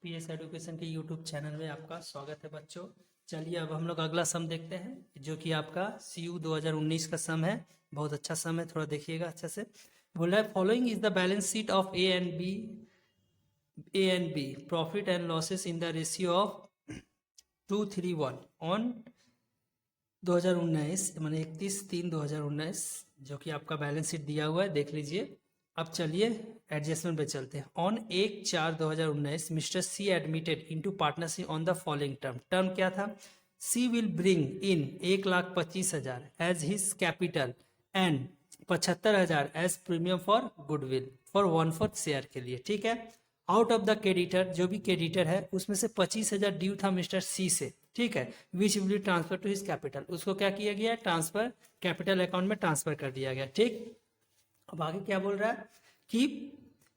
PS education के YouTube channel में आपका स्वागत है बच्चों। चलिए अब हम लोग अगला सम देखते हैं जो कि आपका CU 2019 का सम है। बहुत अच्छा सम है, थोड़ा देखिएगा अच्छे से। बोल रहा है following is the balance sheet of A and B profit and losses in the ratio of 2:3:1 on 2019 माने 31/3/2019 जो कि आपका बैलेंस शीट दिया हुआ है, देख लीजिए। अब चलिए एडजस्टमेंट पे चलते हैं। On 1/4/2019 mister C admitted into partnership on the following term. Term क्या था? C will bring in 1,25,000 as his capital and 75,000 as premium for goodwill for 1/4 share के लिए, ठीक है। आउट ऑफ द क्रेडिटर, जो भी क्रेडिटर है उसमें से 25,000 ड्यू था मिस्टर सी से, ठीक है। Which will transfer to his capital, उसको क्या किया गया? ट्रांसफर कैपिटल अकाउंट में ट्रांसफर कर दिया गया, ठीक। अब आगे क्या बोल रहा है कि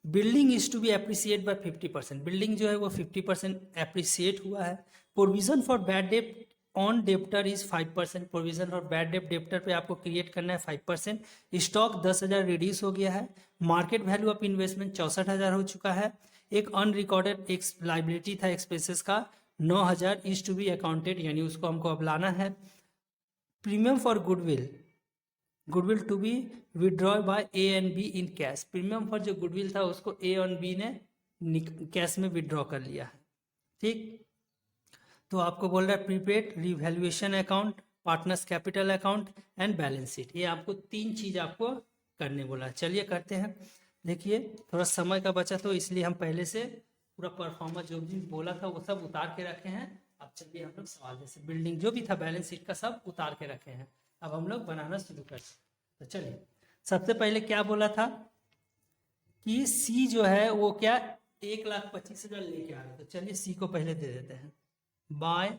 building is to be appreciate by 50%। Building जो है वो 50% एप्रिसिएट हुआ है। Provision for bad debt on debtor is 5%। Provision for bad debt debtor पे आपको क्रिएट करना है 5%। स्टॉक 10,000 रिड्यूस हो गया है। मार्केट वैल्यू ऑफ इन्वेस्टमेंट 64,000 हो चुका है। एक अनरिकॉर्डेड एक लाइबिलिटी था एक्सपेंसेस का 9,000 इज टू बी अकाउंटेड, यानी उसको हमको अब लाना है। Premium for goodwill, goodwill to be withdraw by A and B in cash. Premium पर जो गुडविल था उसको ए और बी ने कैश में विड्रॉ कर लिया है, ठीक। तो आपको बोल रहा है prepaid revaluation account, partners capital account and balance sheet. ये आपको 3 चीज आपको करने बोला है। चलिए करते हैं। देखिए थोड़ा समय का बचत हो इसलिए हम पहले से पूरा परफॉर्मेंस जो भी बोला था वो सब उतार के रखे हैं। अब चलिए हम लोग सवाल, जैसे बिल्डिंग जो भी था बैलेंस शीट का सब उतार के रखे हैं। अब हम लोग बनाना शुरू कर सकते। तो चलिए सबसे पहले क्या बोला था कि सी जो है वो क्या 1,25,000 लेके आ रहा है। तो चलिए सी को पहले दे देते हैं बाय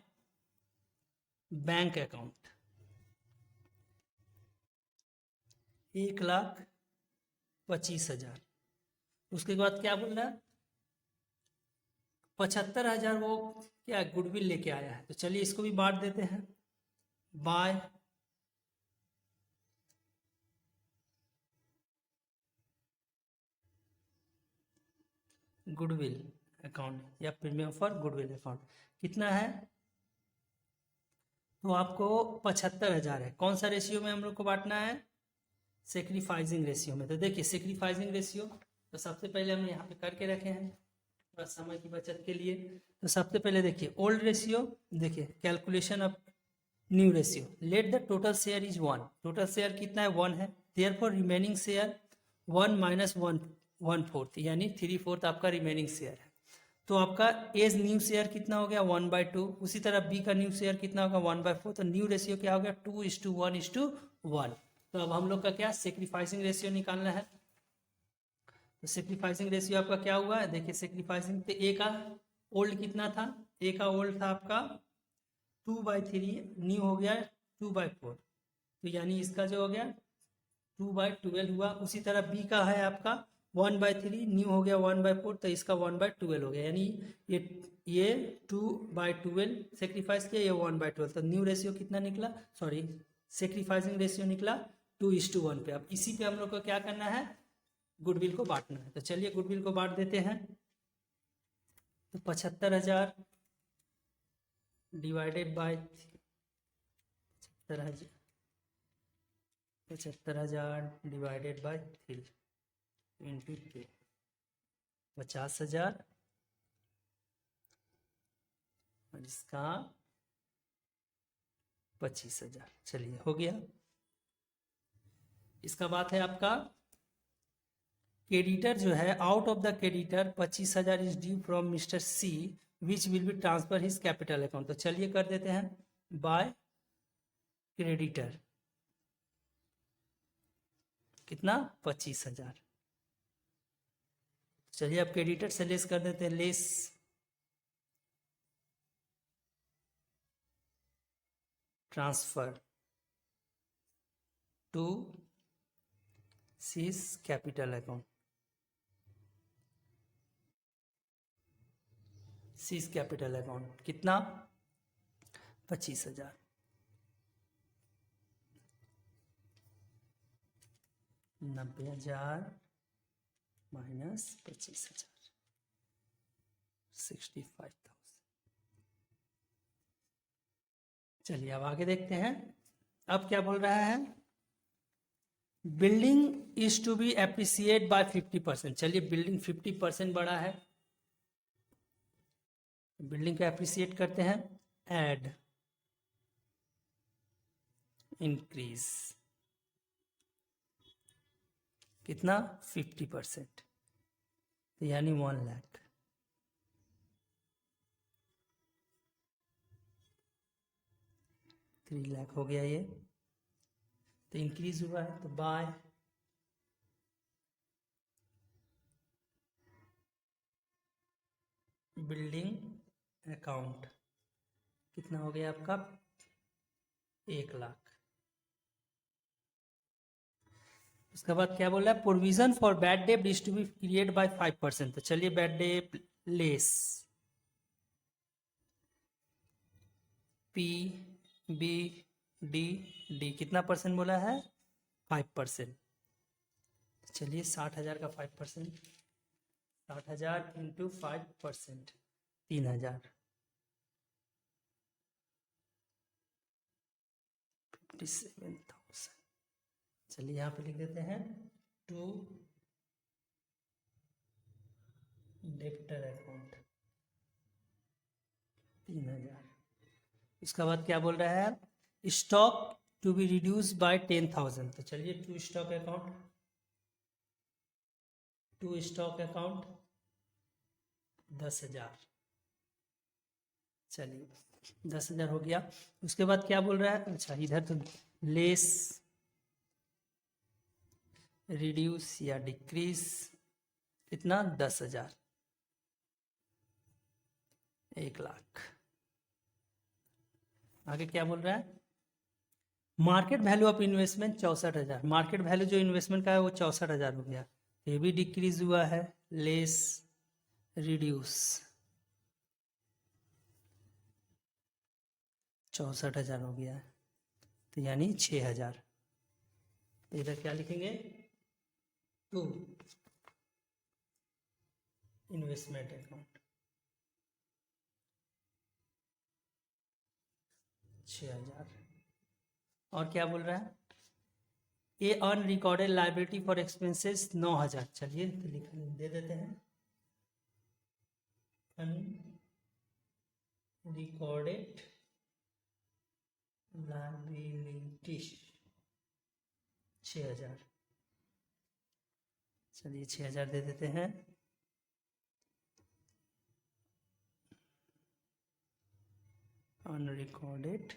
बैंक अकाउंट 1,25,000। उसके बाद क्या बोल रहा है 75,000 वो क्या गुडविल लेके आया है। तो चलिए इसको भी बांट देते हैं बाय गुडविल अकाउंट या प्रीमियम फॉर गुडविल अकाउंट। कितना है? तो आपको 75,000 है। कौन सा रेशियो में हम लोग को बांटना है? सेक्रीफाइसिंग रेशियो में। तो देखिए सेक्रीफाइसिंग रेशियो तो सबसे पहले हम यहाँ पे करके रखे हैं थोड़ा समय की बचत के लिए। तो सबसे पहले देखिए ओल्ड रेशियो, देखिए calculation of new ratio. Let the total share is 1। Total share कितना है? 1 है। देयरफॉर रिमेनिंग शेयर 1 माइनस 1/4 यानी 3/4 आपका रिमेनिंग शेयर है। तो आपका एज न्यू शेयर कितना हो गया? 1/2। उसी तरह बी का न्यू शेयर कितना होगा? 1/4। तो न्यू रेशियो क्या हो गया? 2:1:1। तो अब हम लोग का क्या सेक्रीफाइसिंग रेशियो निकालना है। तो सेक्रीफाइसिंग रेशियो आपका क्या हुआ है? देखिए सेक्रीफाइसिंग पे ए का ओल्ड कितना था? ए का ओल्ड था आपका 2/3, न्यू हो गया 2/4। तो यानी इसका जो हो गया 2/12 हुआ। उसी तरह बी का है आपका 1/3, न्यू हो गया 1/4। तो इसका 1/12 हो गया। यानी ये 2/12 सेक्रीफाइस किया, ये 1/12। तो न्यू रेशियो कितना निकला? सॉरी सेक्रीफाइसिंग रेशियो निकला 2:1 पे। अब इसी पे हम लोग को क्या करना है? गुडविल को बांटना है। तो चलिए गुडविल को बांट देते हैं। तो 75,000 divided by 75,000 divided by 3 into 2 50,000 और इसका 25,000। चलिए हो गया। इसका बात है आपका क्रेडिटर जो है out of the creditor 25,000 is due from Mr C which will be transfer his capital account. तो चलिए कर देते हैं बाय क्रेडिटर कितना? 25,000। चलिए अब क्रेडिटर से लेस कर देते हैं, less transfer to C's capital account. C's capital account कितना? 25,000। 90,000 माइनस 25,000 65,000। चलिए अब आगे देखते हैं। अब क्या बोल रहा है, building is to be appreciate by 50%। चलिए बिल्डिंग 50% बढ़ा है, बिल्डिंग को एप्रिसिएट करते हैं, एड इंक्रीज कितना 50%, तो यानी 1 लाख। थ्री लाख हो गया ये, तो इंक्रीज हुआ है, तो बाय बिल्डिंग अकाउंट कितना हो गया आपका 1 लाख। उसके बाद क्या बोला है, provision for bad debt is to be create by 5%। तो चलिए bad debt less P B D D कितना परसेंट बोला है 5%। चलिए 60,000 का 5%, 60,000 इंटू 5%, 3,000, 57,000। चलिए यहाँ पे लिख देते हैं टू डेप्टर अकाउंट 3,000। इसके बाद क्या बोल रहा है, stock to be reduce by 10,000। तो चलिए to stock account, to stock account 10,000। चलिए 10,000 हो गया। उसके बाद क्या बोल रहा है, अच्छा इधर तो लेस रिड्यूस या डिक्रीज कितना 10,000, 1 लाख। आगे क्या बोल रहा है, market value of investment 64,000। Market value जो इन्वेस्टमेंट का है वो 64,000 हो गया, ये भी डिक्रीज हुआ है, लेस रिड्यूस 64,000 हो गया है, तो यानी 6,000। इधर क्या लिखेंगे, टू इन्वेस्टमेंट अकाउंट 6,000। और क्या बोल रहा है, ए अनरिकॉर्डेड लाइबिलिटी फॉर एक्सपेंसेस 9,000। चलिए तो लिख दे देते हैं, अनरिकॉर्डेड लाइबिलिटी 6,000। चलिए 6,000 दे देते हैं। Unrecorded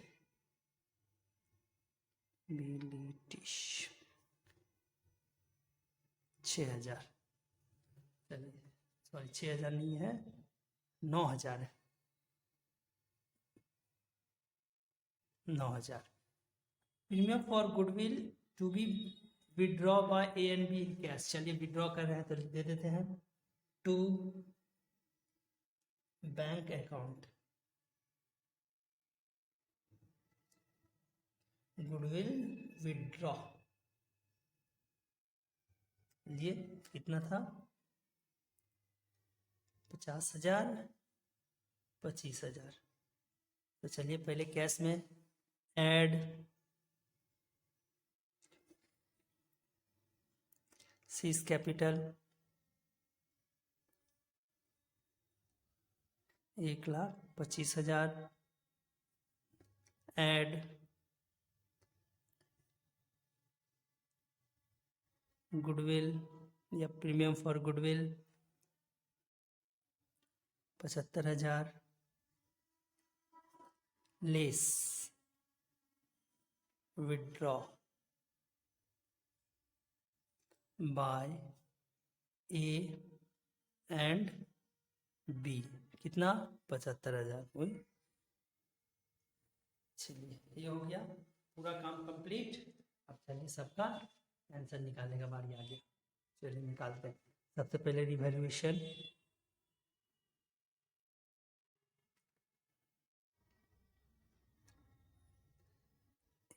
liability 6,000। चलिए सॉरी 6,000 नहीं है, 9,000 है, 9,000। Premium for goodwill to be withdraw by A and B cash. चलिए विड्रॉ कर रहे हैं तो दे देते हैं to bank account goodwill withdraw. ये कितना था 50,000, 25,000। तो चलिए पहले कैश में add C's capital 1,25,000, add goodwill या premium for goodwill 75,000, less withdraw by A and B कितना 75,000 हुई। चलिए ये हो गया, पूरा काम कंप्लीट। अब चलिए सबका आंसर निकालने का बारी आ गया। चलिए निकालते हैं। सबसे पहले रिवैल्यूएशन,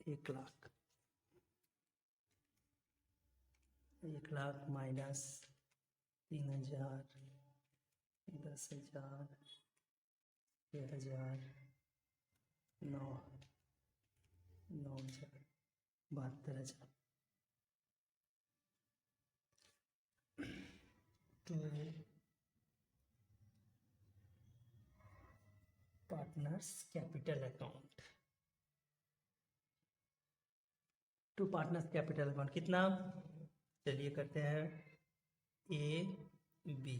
एक lakh, 1 lakh minus 3,000 10,000, 6,000, 9,000, 72,000 to partners capital account, to partners capital account कितना, चलिए करते हैं A B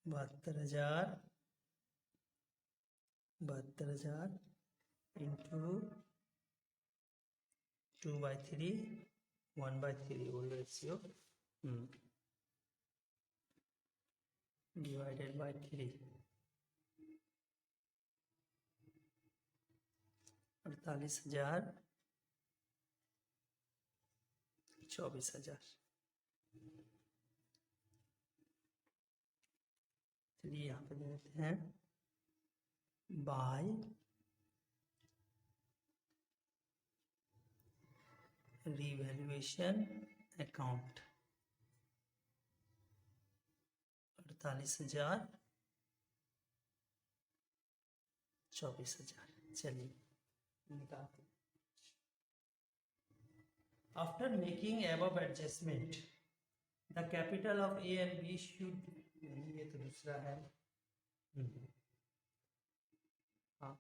72,000 into 2/3 1/3 whole ratio divided by 3 48,000 24,000। चलिए यहाँ पे देते हैं बाय रिवैल्यूएशन अकाउंट 48,000 24,000। चलिए निकालते हैं। After making above adjustment, the capital of A and B should, ये तो दूसरा है, हाँ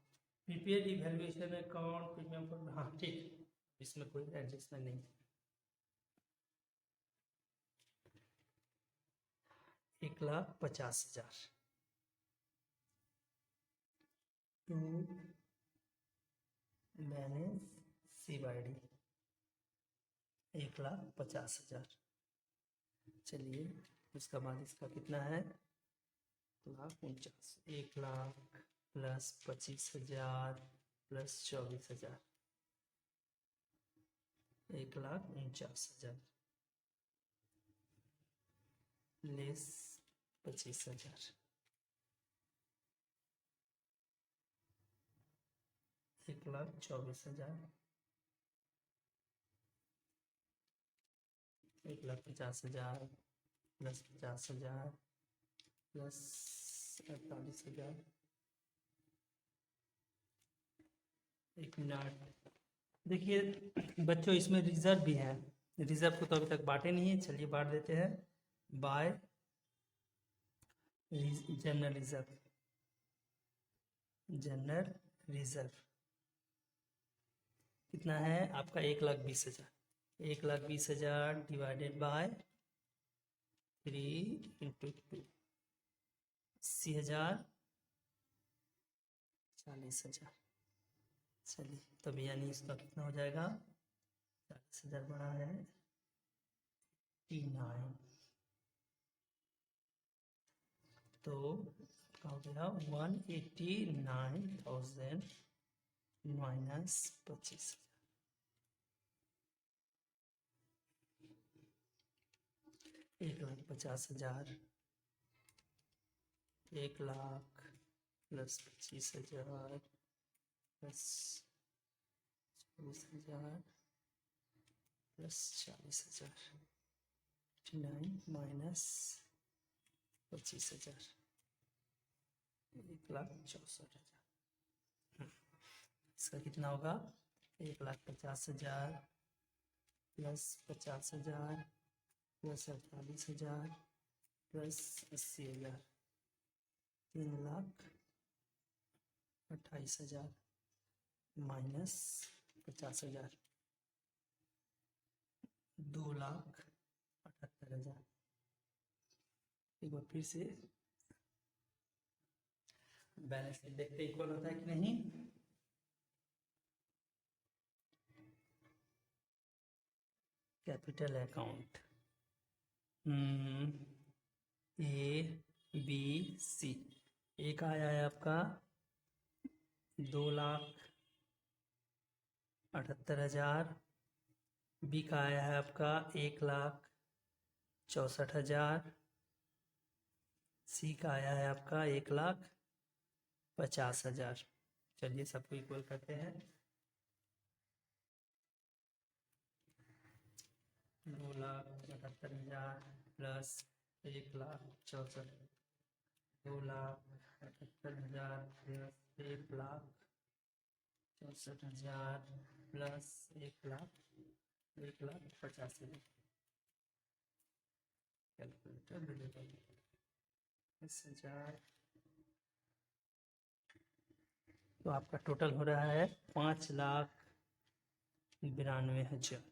prepaid evaluation account premium for, हाँ ठीक, इसमें कोई एडजस्टमेंट नहीं। 1,50,000 टू बैलेंस C/D 1,50,000। चलिए उसका बाद इसका कितना है, 1,49,000, 1,00,000 plus 25,000 plus 24,000, 1,49,000 less 25,000, 1,24,000, 1,50,000 plus 50,000 plus 48,000। एक मिनट देखिए बच्चों, इसमें रिजर्व भी है, रिजर्व को तो अभी तक बांटे नहीं है, चलिए बांट देते हैं bye general reserve. General reserve कितना है आपका, 1,20,000, 1,20,000 डिवाइडेड बाय 3 इंटू 2, 80,000, 40,000। चलिए तब यानी इसका कितना हो जाएगा, 40,000 बड़ा है 89, तो क्या हो गया 189,000 minus 25,000, 1,50,000, 1,00,000 plus 25,000 plus 24,000 plus 40,000, 89 minus 25,000, 1,64,000। इसका कितना होगा, 1,50,000 प्लस 50,000 प्लस 48,000 प्लस 80,000, 3,28,000 माइनस 50,000, 2,78,000। एक बार फिर से बैलेंस शीट देखते इक्वल होता है कि नहीं। कैपिटल अकाउंट ABC, एक आया है आपका 2,78,000, बी का आया है आपका 1,64,000, सी का आया है आपका 1,50,000। चलिए सबको इक्वल करते हैं, 2,78,000 प्लस 1,64,000, 2,78,000 प्लस 1,64,000 प्लस 1,85,000। कैलकुलेटर मिलेगा 10,000, तो आपका टोटल हो रहा है 5,92,000।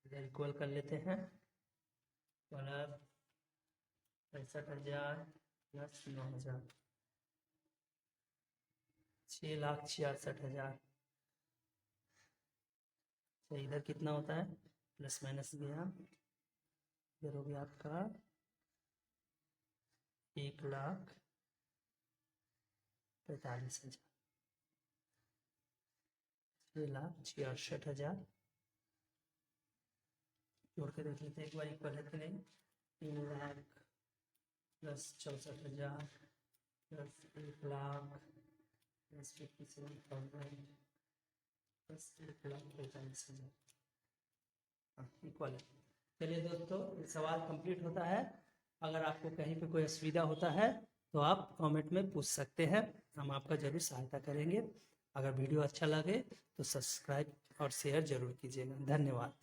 इधर इक्वल कर लेते हैं, मतलब 65,000 प्लस 9,000, 6,66,000। तो इधर कितना होता है, प्लस माइनस गया, इधर हो गया आपका 1,45,000, 6,66,000। जोड़ के देख लेते हैं एक बार इक्वल है कि नहीं। 3 lakh plus 64,000 plus 1,00,000 plus 57,000 plus 1,45,000, equal है। चलिए दोस्तों, ये सवाल कंप्लीट होता है। अगर आपको कहीं पे कोई असुविधा होता है तो आप कमेंट में पूछ सकते हैं, हम आपका ज़रूर सहायता करेंगे। अगर वीडियो अच्छा लगे तो सब्सक्राइब और शेयर ज़रूर कीजिएगा। धन्यवाद।